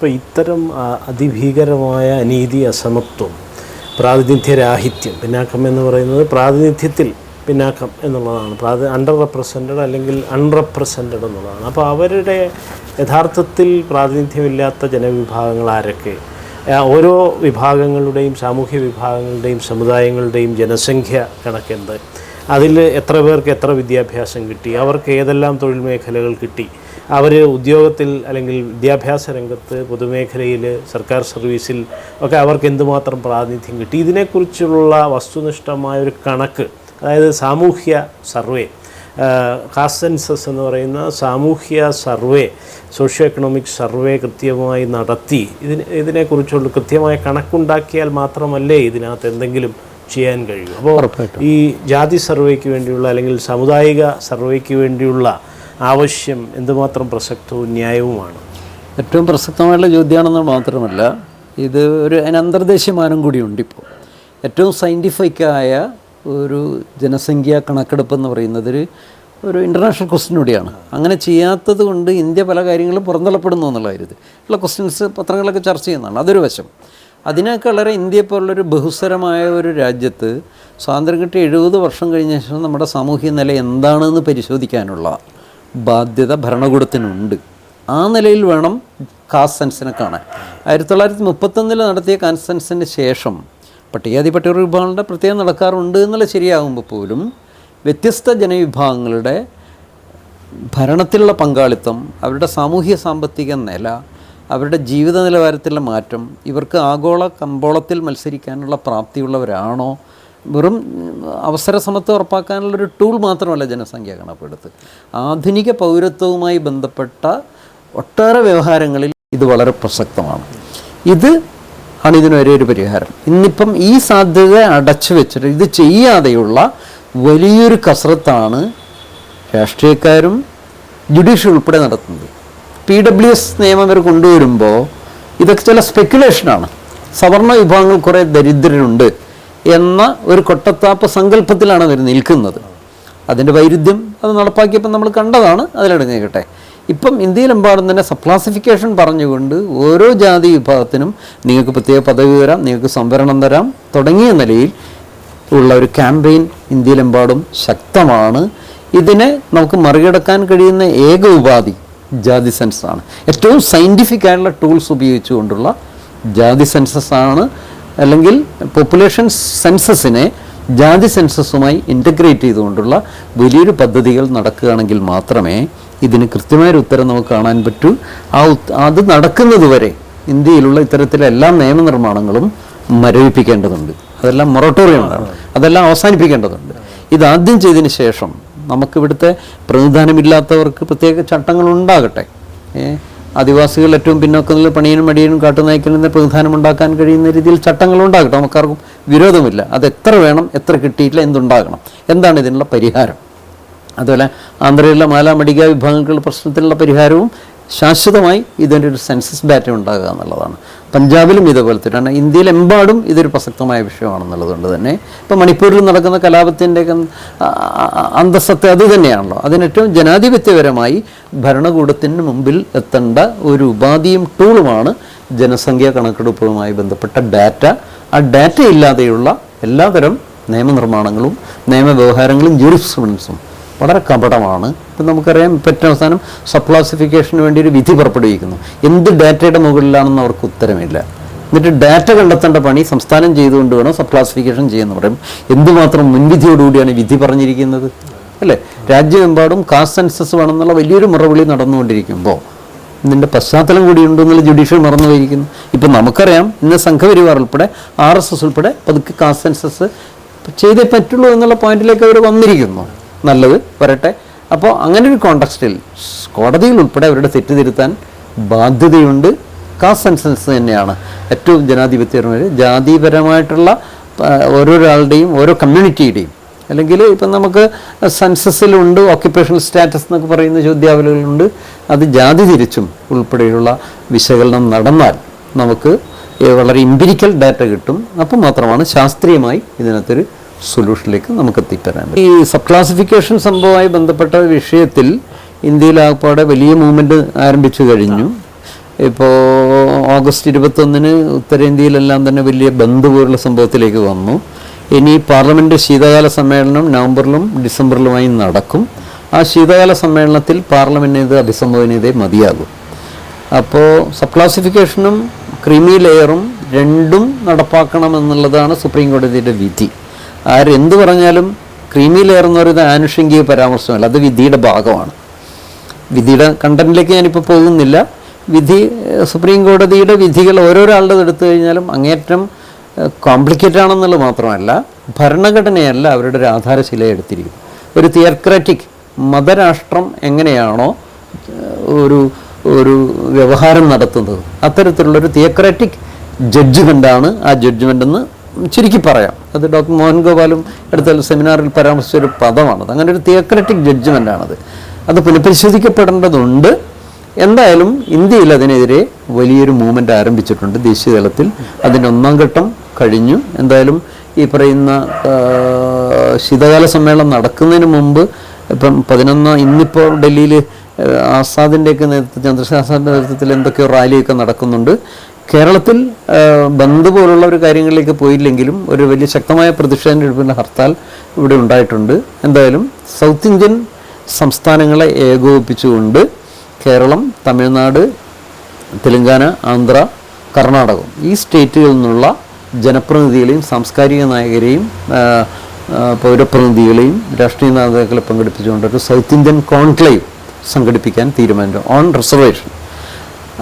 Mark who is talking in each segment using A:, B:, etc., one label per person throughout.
A: അപ്പോൾ ഇത്തരം അതിഭീകരമായ അനീതി, അസമത്വം, പ്രാതിനിധ്യരാഹിത്യം, പിന്നാക്കം എന്ന് പറയുന്നത് പ്രാതിനിധ്യത്തിൽ പിന്നാക്കം എന്നുള്ളതാണ്, അണ്ടർ റെപ്രസെൻറ്റഡ് അല്ലെങ്കിൽ അൺറെപ്രസെൻറ്റഡ് എന്നുള്ളതാണ്. അപ്പോൾ അവരുടെ യഥാർത്ഥത്തിൽ പ്രാതിനിധ്യമില്ലാത്ത ജനവിഭാഗങ്ങൾ ആരൊക്കെ, ഓരോ വിഭാഗങ്ങളുടെയും സാമൂഹ്യ വിഭാഗങ്ങളുടെയും സമുദായങ്ങളുടെയും ജനസംഖ്യ കണക്കെന്ത്, അതിൽ എത്ര പേർക്ക് എത്ര വിദ്യാഭ്യാസം കിട്ടി, അവർക്ക് ഏതെല്ലാം തൊഴിൽ മേഖലകൾ കിട്ടി, അവർ ഉദ്യോഗത്തിൽ അല്ലെങ്കിൽ വിദ്യാഭ്യാസ രംഗത്ത്, പൊതുമേഖലയിൽ, സർക്കാർ സർവീസിൽ ഒക്കെ അവർക്ക് എന്തുമാത്രം പ്രാതിനിധ്യം കിട്ടി, ഇതിനെക്കുറിച്ചുള്ള വസ്തുനിഷ്ഠമായൊരു കണക്ക്, അതായത് സാമൂഹ്യ സർവേ, കാസ്റ്റ് സെൻസസ് എന്ന് പറയുന്ന സാമൂഹ്യ സർവേ, സോഷ്യോ എക്കണോമിക് സർവേ കൃത്യമായി നടത്തി ഇതിനെക്കുറിച്ചുള്ള കൃത്യമായ കണക്കുണ്ടാക്കിയാൽ മാത്രമല്ലേ ഇതിനകത്ത് എന്തെങ്കിലും ചെയ്യാൻ കഴിയും. അപ്പോൾ ഈ ജാതി സർവേക്ക് വേണ്ടിയുള്ള അല്ലെങ്കിൽ സാമുദായിക സർവേക്ക് വേണ്ടിയുള്ള ആവശ്യം എന്തുമാത്രം പ്രസക്തവും ന്യായവുമാണ്?
B: ഏറ്റവും പ്രസക്തമായുള്ള ചോദ്യമാണെന്ന് മാത്രമല്ല, ഇത് ഒരു അന്തർദേശീയമാനം കൂടിയുണ്ട്. ഇപ്പോൾ ഏറ്റവും സയൻറ്റിഫിക്കായ ഒരു ജനസംഖ്യാ കണക്കെടുപ്പ് എന്ന് പറയുന്നത് ഒരു ഇൻ്റർനാഷണൽ ക്വസ്റ്റ്യൻ കൂടിയാണ്. അങ്ങനെ ചെയ്യാത്തത് കൊണ്ട് ഇന്ത്യ പല കാര്യങ്ങളും പുറന്തള്ളപ്പെടുന്നു എന്നുള്ള കാര്യത്തിൽ ഉള്ള ക്വസ്റ്റ്യൻസ് പത്രങ്ങളൊക്കെ ചർച്ച ചെയ്യുന്നതാണ്. അതൊരു വശം. അതിനേക്കാളേറെ ഇന്ത്യയെ പോലുള്ളൊരു ബഹുസ്വരമായ ഒരു രാജ്യത്ത് സ്വാതന്ത്ര്യം കിട്ടി 70 വർഷം കഴിഞ്ഞ ശേഷം നമ്മുടെ സാമൂഹ്യ നില എന്താണെന്ന് പരിശോധിക്കാനുള്ള ബാധ്യത ഭരണകൂടത്തിനുണ്ട്. ആ നിലയിൽ വേണം കാസ്റ്റ് സെൻസിനെ കാണാൻ. 1931 നടത്തിയ കാസ്റ്റ് സെൻസിന് ശേഷം പട്ടികജാതി പട്ടിക വിഭാഗങ്ങളുടെ പ്രത്യേകം നടക്കാറുണ്ട് എന്നുള്ള ശരിയാകുമ്പോൾ പോലും വ്യത്യസ്ത ജനവിഭാഗങ്ങളുടെ ഭരണത്തിലുള്ള പങ്കാളിത്തം, അവരുടെ സാമൂഹ്യ സാമ്പത്തിക നില, അവരുടെ ജീവിത നിലവാരത്തിലുള്ള മാറ്റം, ഇവർക്ക് ആഗോള കമ്പോളത്തിൽ മത്സരിക്കാനുള്ള പ്രാപ്തിയുള്ളവരാണോ, വെറും അവസര സമത്വം ഉറപ്പാക്കാനുള്ളൊരു ടൂൾ മാത്രമല്ല ജനസംഖ്യാ കണക്കെടുത്ത്. ആധുനിക പൗരത്വവുമായി ബന്ധപ്പെട്ട ഒട്ടേറെ വ്യവഹാരങ്ങളിൽ ഇത് വളരെ പ്രസക്തമാണ്. ഇത് ആണ് ഇതിനൊരേ ഒരു പരിഹാരം. ഇന്നിപ്പം ഈ സാധ്യത അടച്ചു വെച്ചിട്ട് ഇത് ചെയ്യാതെയുള്ള വലിയൊരു കസരത്താണ് രാഷ്ട്രീയക്കാരും ജുഡീഷ്യൽ ഉൾപ്പെടെ നടത്തുന്നത്. PWS നിയമം അവർ കൊണ്ടുവരുമ്പോൾ ഇതൊക്കെ ചില സ്പെക്കുലേഷനാണ്. സവർണ വിഭാഗങ്ങൾ കുറേ ദരിദ്രരുണ്ട് എന്ന ഒരു കൊട്ടത്താപ്പ് സങ്കല്പത്തിലാണ് അവർ നിൽക്കുന്നത്. അതിൻ്റെ വൈരുദ്ധ്യം അത് നടപ്പാക്കിയപ്പോൾ നമ്മൾ കണ്ടതാണ്. അതിലടങ്ങിക്കട്ടെ. ഇപ്പം ഇന്ത്യയിലെമ്പാടും തന്നെ സബ്ക്ലാസിഫിക്കേഷൻ പറഞ്ഞുകൊണ്ട് ഓരോ ജാതി വിഭാഗത്തിനും നിങ്ങൾക്ക് പ്രത്യേക പദവി തരാം, നിങ്ങൾക്ക് സംവരണം തരാം തുടങ്ങിയ നിലയിൽ ഉള്ള ഒരു ക്യാമ്പയിൻ ഇന്ത്യയിലെമ്പാടും ശക്തമാണ്. ഇതിനെ നമുക്ക് മറികടക്കാൻ കഴിയുന്ന ഏക ഉപാധി ജാതി സെൻസസാണ്. ഏറ്റവും സയൻറ്റിഫിക് ആയിട്ടുള്ള ടൂൾസ് ഉപയോഗിച്ചുകൊണ്ടുള്ള ജാതി സെൻസസാണ്. അല്ലെങ്കിൽ പോപ്പുലേഷൻ സെൻസസിനെ ജാതി സെൻസസുമായി ഇൻ്റഗ്രേറ്റ് ചെയ്തുകൊണ്ടുള്ള വലിയൊരു പദ്ധതികൾ നടക്കുകയാണെങ്കിൽ മാത്രമേ ഇതിന് കൃത്യമായൊരു ഉത്തരം നമുക്ക് കാണാൻ പറ്റൂ. അത് നടക്കുന്നത് വരെ ഇന്ത്യയിലുള്ള ഇത്തരത്തിലെ എല്ലാ നിയമനിർമ്മാണങ്ങളും മരവിപ്പിക്കേണ്ടതുണ്ട്. അതെല്ലാം മൊറട്ടോറിയമാണ്. അതെല്ലാം അവസാനിപ്പിക്കേണ്ടതുണ്ട്. ഇതാദ്യം ചെയ്തതിന് ശേഷം നമുക്കിവിടുത്തെ പ്രതിനിധാനമില്ലാത്തവർക്ക് പ്രത്യേക ചട്ടങ്ങളുണ്ടാകട്ടെ. ആദിവാസികൾ ഏറ്റവും പിന്നോക്കങ്ങളിൽ പണിയനും മടിയനും കാട്ടുനായ്ക്കലിൽ നിന്ന് പ്രതിനിധാനമുണ്ടാക്കാൻ കഴിയുന്ന രീതിയിൽ ചട്ടങ്ങളുണ്ടാകട്ടെ. നമുക്കാർക്കും വിരോധമില്ല. അത് എത്ര വേണം, എത്ര കിട്ടിയിട്ടില്ല, എന്തുണ്ടാകണം, എന്താണ് ഇതിനുള്ള പരിഹാരം. അതുപോലെ ആന്ധ്രയിലെ മാലാമടിക വിഭാഗങ്ങളുടെ പ്രശ്നത്തിനുള്ള പരിഹാരവും ശാശ്വതമായി ഇതിൻ്റെ ഒരു സെൻസസ് ഡാറ്റ ഉണ്ടാകുക എന്നുള്ളതാണ്. പഞ്ചാബിലും ഇതുപോലെ തന്നെയാണ്. ഇന്ത്യയിലെമ്പാടും ഇതൊരു പ്രസക്തമായ വിഷയമാണെന്നുള്ളതുകൊണ്ട് തന്നെ ഇപ്പോൾ മണിപ്പൂരിൽ നടക്കുന്ന കലാപത്തിൻ്റെയൊക്കെ അന്തസ്സത്തെ അത് തന്നെയാണല്ലോ. അതിനേറ്റവും ജനാധിപത്യപരമായി ഭരണകൂടത്തിന് മുമ്പിൽ എത്തേണ്ട ഒരു ഉപാധിയും ടൂളുമാണ് ജനസംഖ്യാ കണക്കെടുപ്പുമായി ബന്ധപ്പെട്ട ഡാറ്റ. ആ ഡാറ്റ ഇല്ലാതെയുള്ള എല്ലാതരം നിയമനിർമ്മാണങ്ങളും നിയമവ്യവഹാരങ്ങളും ജൂറിസ്പ്രുഡൻസും വളരെ കപടമാണ്. ഇപ്പം നമുക്കറിയാം, ഇപ്പം അവസാനം സബ്ക്ലാസിഫിക്കേഷന് വേണ്ടി ഒരു വിധി പുറപ്പെടുവിക്കുന്നു. എന്ത് ഡാറ്റയുടെ മുകളിലാണെന്ന് അവർക്ക് ഉത്തരമില്ല. എന്നിട്ട് ഡാറ്റ കണ്ടെത്തേണ്ട പണി സംസ്ഥാനം ചെയ്തുകൊണ്ട് വേണം സബ്ക്ലാസിഫിക്കേഷൻ ചെയ്യുമെന്ന് പറയും. എന്തുമാത്രം മുൻവിധിയോടുകൂടിയാണ് വിധി പറഞ്ഞിരിക്കുന്നത് അല്ലേ? രാജ്യമെമ്പാടും കാസ്റ്റ് സെൻസസ് വേണമെന്നുള്ള വലിയൊരു മുറവിളി നടന്നുകൊണ്ടിരിക്കുമ്പോൾ ഇതിൻ്റെ പശ്ചാത്തലം കൂടി ഉണ്ടെന്നുള്ള ജുഡീഷ്യൽ മറന്നു പോയിരിക്കുന്നു. ഇപ്പം നമുക്കറിയാം, ഇന്ന് സംഘപരിവാർ ഉൾപ്പെടെ RSS ഉൾപ്പെടെ പതുക്കെ കാസ്റ്റ് സെൻസസ് ചെയ്തേ പറ്റുള്ളൂ എന്നുള്ള പോയിന്റിലേക്ക് അവർ വന്നിരിക്കുന്നു. നല്ലത്, വരട്ടെ. അപ്പോൾ അങ്ങനെ ഒരു കോണ്ടക്സ്റ്റിൽ കോടതികൾ ഉൾപ്പെടെ അവരുടെ തെറ്റ് തിരുത്താൻ ബാധ്യതയുണ്ട്. കാസ്റ്റ് സെൻസസ് തന്നെയാണ് ഏറ്റവും ജനാധിപത്യപരമായ ജാതിപരമായിട്ടുള്ള ഓരോരാളുടെയും ഓരോ കമ്മ്യൂണിറ്റിയുടെയും, അല്ലെങ്കിൽ ഇപ്പം നമുക്ക് സെൻസസിലുണ്ട് ഓക്യുപ്പേഷണൽ സ്റ്റാറ്റസ് എന്നൊക്കെ പറയുന്ന ചോദ്യാവലികളുണ്ട്. അത് ജാതി തിരിച്ചും ഉൾപ്പെടെയുള്ള വിശകലനം നടന്നാൽ നമുക്ക് വളരെ ഇംപിരിക്കൽ ഡാറ്റ കിട്ടും. അപ്പം മാത്രമാണ് ശാസ്ത്രീയമായി ഇതിനകത്തൊരു സൊല്യൂഷനിലേക്ക് നമുക്ക് എത്തിത്തരാൻ. ഈ സബ്ക്ലാസിഫിക്കേഷൻ സംഭവമായി ബന്ധപ്പെട്ട വിഷയത്തിൽ ഇന്ത്യയിലാകപ്പാടെ വലിയ മൂവ്മെൻറ്റ് ആരംഭിച്ചു കഴിഞ്ഞു. ഇപ്പോൾ ഓഗസ്റ്റ് 21 ഉത്തരേന്ത്യയിലെല്ലാം തന്നെ വലിയ ബന്ദ് പോലുള്ള സംഭവത്തിലേക്ക് വന്നു. ഇനി പാർലമെൻറ്റ് ശീതകാല സമ്മേളനം നവംബറിലും ഡിസംബറിലുമായി നടക്കും. ആ ശീതകാല സമ്മേളനത്തിൽ പാർലമെൻറ്റിന് ഇത് അഭിസംബോധന ചെയ്തേ മതിയാകും. അപ്പോൾ സബ് ക്ലാസിഫിക്കേഷനും ക്രീമി ലെയറും രണ്ടും നടപ്പാക്കണമെന്നുള്ളതാണ് സുപ്രീം കോടതിയുടെ വിധി. ആരെന്ത് പറഞ്ഞാലും ക്രീമി ലെയർ എന്ന് പറയുന്നത് ആനുഷംഗിക പരാമർശമല്ല, അത് വിധിയുടെ ഭാഗമാണ്. വിധിയുടെ കണ്ടന്റിലേക്ക് ഞാനിപ്പോൾ പോകുന്നില്ല. വിധി സുപ്രീം കോടതിയുടെ വിധികൾ ഓരോരാളുടെ എടുത്തു കഴിഞ്ഞാലും അങ്ങേറ്റം കോംപ്ലിക്കേറ്റഡ് ആണെന്നുള്ളത് മാത്രമല്ല, ഭരണഘടനയല്ല അവരുടെ ഒരു ആധാരശില എടുത്തിരിക്കുന്നത്. ഒരു തിയർക്രാറ്റിക് മതരാഷ്ട്രം എങ്ങനെയാണോ ഒരു വ്യവഹാരം നടത്തുന്നത്, അത്തരത്തിലുള്ളൊരു തിയർക്രാറ്റിക് ജഡ്ജ്മെൻ്റാണ് ആ ജഡ്ജ്മെൻ്റ് എന്ന് ചുരുക്കി പറയാം. അത് ഡോക്ടർ മോഹൻ ഗോപാലും അടുത്ത സെമിനാറിൽ പരാമർശിച്ചൊരു പദമാണത്. അങ്ങനെ ഒരു തിയർക്രാറ്റിക് ജഡ്ജ്മെൻ്റാണത്. അത് പുനഃപരിശോധിക്കപ്പെടേണ്ടതുണ്ട്. എന്തായാലും ഇന്ത്യയിൽ അതിനെതിരെ വലിയൊരു മൂവ്മെൻറ്റ് ആരംഭിച്ചിട്ടുണ്ട് ദേശീയ തലത്തിൽ. അതിൻ്റെ 1ാം ഘട്ടം കഴിഞ്ഞു. എന്തായാലും ഈ പറയുന്ന ശീതകാല സമ്മേളനം നടക്കുന്നതിന് മുമ്പ് ഇപ്പം 11 ഇന്നിപ്പോൾ ഡൽഹിയിൽ ആസാദിൻ്റെയൊക്കെ നേതൃത്വത്തിൽ, ചന്ദ്രശേഖർ ആസാദിൻ്റെ നേതൃത്വത്തിൽ എന്തൊക്കെയോ റാലിയൊക്കെ നടക്കുന്നുണ്ട്. കേരളത്തിൽ ബന്ദ് പോലുള്ള ഒരു കാര്യങ്ങളിലേക്ക് പോയില്ലെങ്കിലും ഒരു വലിയ ശക്തമായ പ്രതിഷേധം ഹർത്താൽ ഇവിടെ ഉണ്ടായിട്ടുണ്ട്. എന്തായാലും സൗത്ത് ഇന്ത്യൻ സംസ്ഥാനങ്ങളെ ഏകോപിപ്പിച്ചുകൊണ്ട് കേരളം, തമിഴ്നാട്, തെലുങ്കാന, ആന്ധ്ര, കർണാടകം ഈ സ്റ്റേറ്റുകളിൽ നിന്നുള്ള ജനപ്രതിനിധികളെയും സാംസ്കാരിക നായകരെയും പൗരപ്രതിനിധികളെയും രാഷ്ട്രീയ നേതാക്കളെ പങ്കെടുപ്പിച്ചുകൊണ്ടൊരു സൗത്ത് ഇന്ത്യൻ കോൺക്ലേവ് സംഘടിപ്പിക്കാൻ തീരുമാനിച്ചു ഓൺ റിസർവേഷൻ.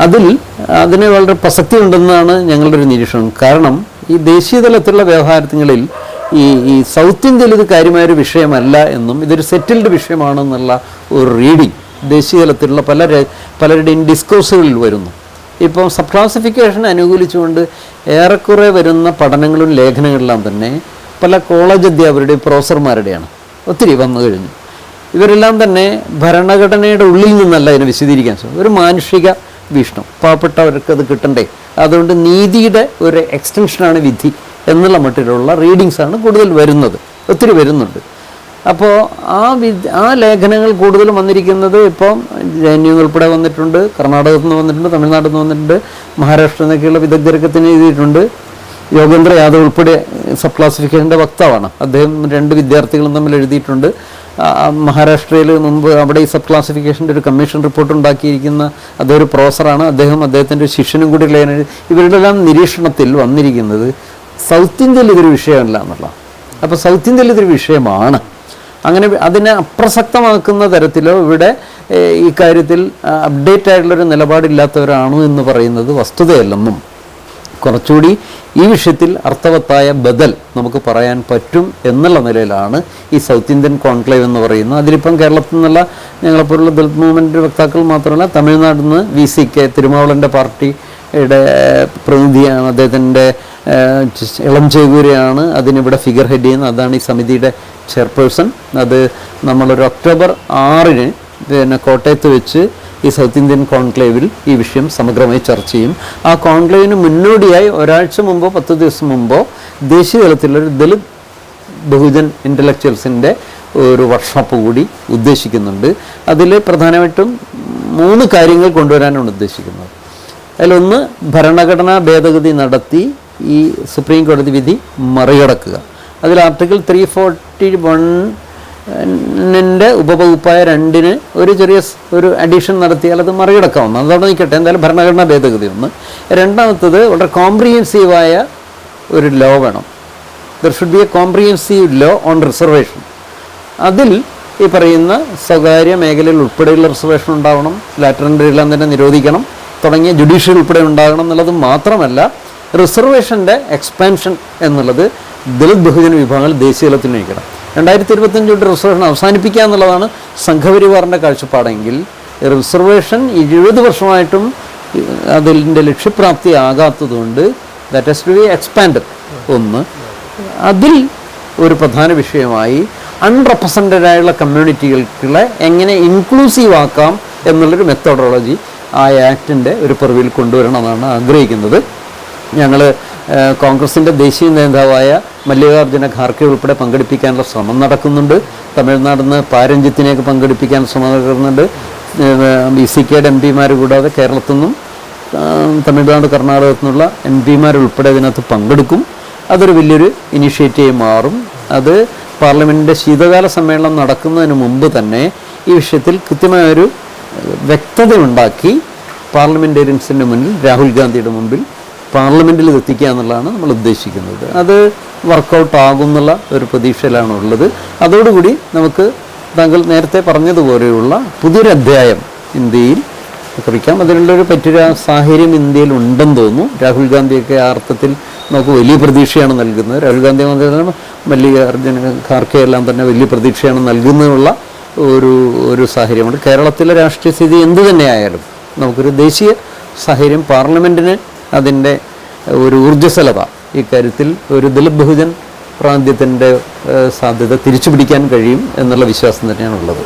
B: അതിന് വളരെ പ്രസക്തി ഉണ്ടെന്നാണ് ഞങ്ങളുടെ ഒരു നിരീക്ഷണം. കാരണം ഈ ദേശീയ തലത്തിലുള്ള വ്യവഹാരങ്ങളിൽ ഈ സൗത്ത് ഇന്ത്യയിൽ ഇത് കാര്യമായൊരു വിഷയമല്ല എന്നും ഇതൊരു സെറ്റിൽഡ് വിഷയമാണെന്നുള്ള ഒരു റീഡിങ് ദേശീയ തലത്തിലുള്ള പലരുടെയും ഡിസ്കോഴ്സുകളിൽ വരുന്നു. ഇപ്പോൾ സബ് ക്ലാസിഫിക്കേഷൻ അനുകൂലിച്ചുകൊണ്ട് ഏറെക്കുറെ വരുന്ന പഠനങ്ങളും ലേഖനങ്ങളെല്ലാം തന്നെ പല കോളേജ് അധ്യാപകരുടെയും പ്രൊഫസർമാരുടെയാണ് ഒത്തിരി വന്നു കഴിഞ്ഞു. ഇവരെല്ലാം തന്നെ ഭരണഘടനയുടെ ഉള്ളിൽ നിന്നല്ല ഇതിനെ വിശദീകരിക്കാൻ ശ്രമിക്കും. ഒരു മാനുഷിക വീക്ഷണം, പാവപ്പെട്ടവർക്ക് അത് കിട്ടണ്ടേ, അതുകൊണ്ട് നീതിയുടെ ഒരു എക്സ്റ്റൻഷനാണ് വിധി എന്നുള്ള മട്ടിലുള്ള റീഡിങ്സാണ് കൂടുതൽ വരുന്നത്, ഒത്തിരി വരുന്നുണ്ട്. അപ്പോൾ ആ ലേഖനങ്ങൾ കൂടുതലും വന്നിരിക്കുന്നത് ഇപ്പം ജെ.എൻ.യു ഉൾപ്പെടെ വന്നിട്ടുണ്ട്, കർണാടകത്തിൽ നിന്ന് വന്നിട്ടുണ്ട്, തമിഴ്നാട്ടിൽ നിന്ന് വന്നിട്ടുണ്ട്, മഹാരാഷ്ട്ര എന്നൊക്കെയുള്ള വിദഗ്ധരൊക്കെ എഴുതിയിട്ടുണ്ട്. യോഗേന്ദ്ര യാദവ് ഉൾപ്പെടെ സബ് ക്ലാസിഫിക്കേഷൻ്റെ വക്താവാണ്. അദ്ദേഹം 2 വിദ്യാർത്ഥികളും തമ്മിൽ എഴുതിയിട്ടുണ്ട്. മഹാരാഷ്ട്രയിൽ മുമ്പ് അവിടെ ഈ സബ് ക്ലാസിഫിക്കേഷൻ്റെ ഒരു കമ്മീഷൻ റിപ്പോർട്ട് ഉണ്ടാക്കിയിരിക്കുന്ന അദ്ദേഹം ഒരു പ്രൊഫസറാണ്. അദ്ദേഹത്തിൻ്റെ ഒരു ശിഷ്യനും കൂടി ഇവരുടെ എല്ലാം നിരീക്ഷണത്തിൽ വന്നിരിക്കുന്നത് സൗത്ത് ഇന്ത്യയിൽ ഇതൊരു വിഷയമല്ല എന്നുള്ള. അപ്പോൾ സൗത്ത് ഇന്ത്യയിൽ ഇതൊരു വിഷയമാണ്. അങ്ങനെ അതിനെ അപ്രസക്തമാക്കുന്ന തരത്തിലോ ഇവിടെ ഈ കാര്യത്തിൽ അപ്ഡേറ്റ് ആയിട്ടുള്ളൊരു നിലപാടില്ലാത്തവരാണോ എന്ന് പറയുന്നത് വസ്തുതയല്ലെന്നും കുറച്ചുകൂടി ഈ വിഷയത്തിൽ അർത്ഥവത്തായ ബദൽ നമുക്ക് പറയാൻ പറ്റും എന്നുള്ള നിലയിലാണ് ഈ സൗത്ത് ഇന്ത്യൻ കോൺക്ലേവ് എന്ന് പറയുന്നത്. അതിലിപ്പം കേരളത്തിൽ നിന്നുള്ള ഞങ്ങളെപ്പോലുള്ള ദളിത് മൂവ്മെൻറ്റ് വക്താക്കൾ മാത്രമല്ല, തമിഴ്നാട്ടിൽ നിന്ന് VCK തിരുമാവളൻ്റെ പാർട്ടിയുടെ പ്രതിനിധിയാണ്, അദ്ദേഹത്തിൻ്റെ ഇളം ചേകൂരയാണ് അതിനിവിടെ ഫിഗർ ഹെഡ് ചെയ്യുന്നത്. അതാണ് ഈ സമിതിയുടെ ചെയർപേഴ്സൺ. അത് നമ്മളൊരു ഒക്ടോബർ 6 പിന്നെ കോട്ടയത്ത് വെച്ച് ഈ സൗത്ത് ഇന്ത്യൻ കോൺക്ലേവിൽ ഈ വിഷയം സമഗ്രമായി ചർച്ച ചെയ്യും. ആ കോൺക്ലേവിന് മുന്നോടിയായി ഒരാഴ്ച മുമ്പോ 10 ദിവസം മുമ്പോ ദേശീയ തലത്തിലൊരു ദളിത് ബഹുജൻ ഇൻ്റലക്ച്വൽസിൻ്റെ ഒരു വർക്ക്ഷോപ്പ് കൂടി ഉദ്ദേശിക്കുന്നുണ്ട്. അതിൽ പ്രധാനമായിട്ടും 3 കാര്യങ്ങൾ കൊണ്ടുവരാനാണ് ഉദ്ദേശിക്കുന്നത്. അതിലൊന്ന്, ഭരണഘടനാ ഭേദഗതി നടത്തി ഈ സുപ്രീം കോടതി വിധി മറികടക്കുക. അതിൽ ആർട്ടിക്കിൾ 341 ഉപവകുപ്പായ 2 ഒരു ചെറിയ ഒരു അഡീഷൻ നടത്തിയാൽ അത് മറികടക്കാവുന്ന, അതവിടെ നിൽക്കട്ടെ. എന്തായാലും ഭരണഘടനാ ഭേദഗതി ഒന്ന്. രണ്ടാമത്തത്, വളരെ കോംപ്രിഹെൻസീവായ ഒരു ലോ വേണം. There should be a comprehensive law on reservation. അതിൽ ഈ പറയുന്ന സ്വകാര്യ മേഖലയിൽ ഉൾപ്പെടെയുള്ള റിസർവേഷൻ ഉണ്ടാവണം, ലാറ്ററൻ്റെല്ലാം തന്നെ നിരോധിക്കണം തുടങ്ങിയ ജുഡീഷ്യൽ ഉൾപ്പെടെ ഉണ്ടാകണം എന്നുള്ളത് മാത്രമല്ല, റിസർവേഷൻ്റെ എക്സ്പാൻഷൻ എന്നുള്ളത് ദളിത് ബഹുജന വിഭാഗങ്ങൾ ദേശീയ തലത്തിൽ നയിക്കണം. 2025 റിസർവേഷൻ അവസാനിപ്പിക്കുക എന്നുള്ളതാണ് സംഘപരിവാറിൻ്റെ കാഴ്ചപ്പാടെങ്കിൽ റിസർവേഷൻ 20 വർഷമായിട്ടും അതിൻ്റെ ലക്ഷ്യപ്രാപ്തി ആകാത്തതുകൊണ്ട് that has to be expand. ഒന്ന്, അതിൽ ഒരു പ്രധാന വിഷയമായി അൺറെപ്രസെൻറ്റഡ് ആയുള്ള കമ്മ്യൂണിറ്റികളെ എങ്ങനെ ഇൻക്ലൂസീവ് ആക്കാം എന്നുള്ളൊരു മെത്തഡോളജി ആ ആക്ടിൻ്റെ ഒരു പരിധിയിൽ കൊണ്ടുവരണമെന്നാണ് ആഗ്രഹിക്കുന്നത്. ഞങ്ങൾ കോൺഗ്രസിൻ്റെ ദേശീയ നേതാവായ മല്ലികാർജ്ജുന ഖാർഗെ ഉൾപ്പെടെ പങ്കെടുപ്പിക്കാനുള്ള ശ്രമം നടക്കുന്നുണ്ട്. തമിഴ്നാട്ടിൽ നിന്ന് പാരഞ്ജിത്തിനെയൊക്കെ പങ്കെടുപ്പിക്കാൻ ശ്രമം നടക്കുന്നുണ്ട്. VCK MP കൂടാതെ കേരളത്തിൽ നിന്നും തമിഴ്നാട് കർണാടകത്തിൽ നിന്നുള്ള MP-മാരുൾപ്പെടെ അതിനകത്ത് പങ്കെടുക്കും. അതൊരു വലിയൊരു ഇനിഷ്യേറ്റീവ് മാറും. അത് പാർലമെൻറ്റിൻ്റെ ശീതകാല സമ്മേളനം നടക്കുന്നതിന് മുമ്പ് തന്നെ ഈ വിഷയത്തിൽ കൃത്യമായൊരു വ്യക്തതയുണ്ടാക്കി പാർലമെൻറ്റേറിയൻസിൻ്റെ മുന്നിൽ, രാഹുൽ ഗാന്ധിയുടെ മുമ്പിൽ പാർലമെൻറ്റിൽ ഇത് എത്തിക്കുക എന്നുള്ളതാണ് നമ്മൾ ഉദ്ദേശിക്കുന്നത്. അത് വർക്കൗട്ട് ആകുന്നുള്ള ഒരു പ്രതീക്ഷയിലാണുള്ളത്. അതോടുകൂടി നമുക്ക് താങ്കൾ നേരത്തെ പറഞ്ഞതുപോലെയുള്ള പുതിയൊരു അധ്യായം ഇന്ത്യയിൽ കുറിക്കാം. അതിനുള്ളൊരു പറ്റിയ സാഹചര്യം ഇന്ത്യയിൽ ഉണ്ടെന്ന് തോന്നുന്നു. രാഹുൽ ഗാന്ധിയൊക്കെ ആ അർത്ഥത്തിൽ നമുക്ക് വലിയ പ്രതീക്ഷയാണ് നൽകുന്നത്. രാഹുൽ ഗാന്ധി മല്ലികാർജ്ജുന ഖാർഗെ എല്ലാം തന്നെ വലിയ പ്രതീക്ഷയാണ് നൽകുന്നതിനുള്ള ഒരു സാഹചര്യമുണ്ട്. കേരളത്തിലെ രാഷ്ട്രീയ സ്ഥിതി എന്തു തന്നെയായാലും നമുക്കൊരു ദേശീയ സാഹചര്യം, പാർലമെൻറ്റിന് അതിൻ്റെ ഒരു ഊർജ്ജസ്വലത ഇക്കാര്യത്തിൽ ഒരു ദളിത് ബഹുജൻ പ്രാന്ത്യത്തിൻ്റെ സാധ്യത തിരിച്ചു പിടിക്കാൻ കഴിയും എന്നുള്ള വിശ്വാസം തന്നെയാണുള്ളത്.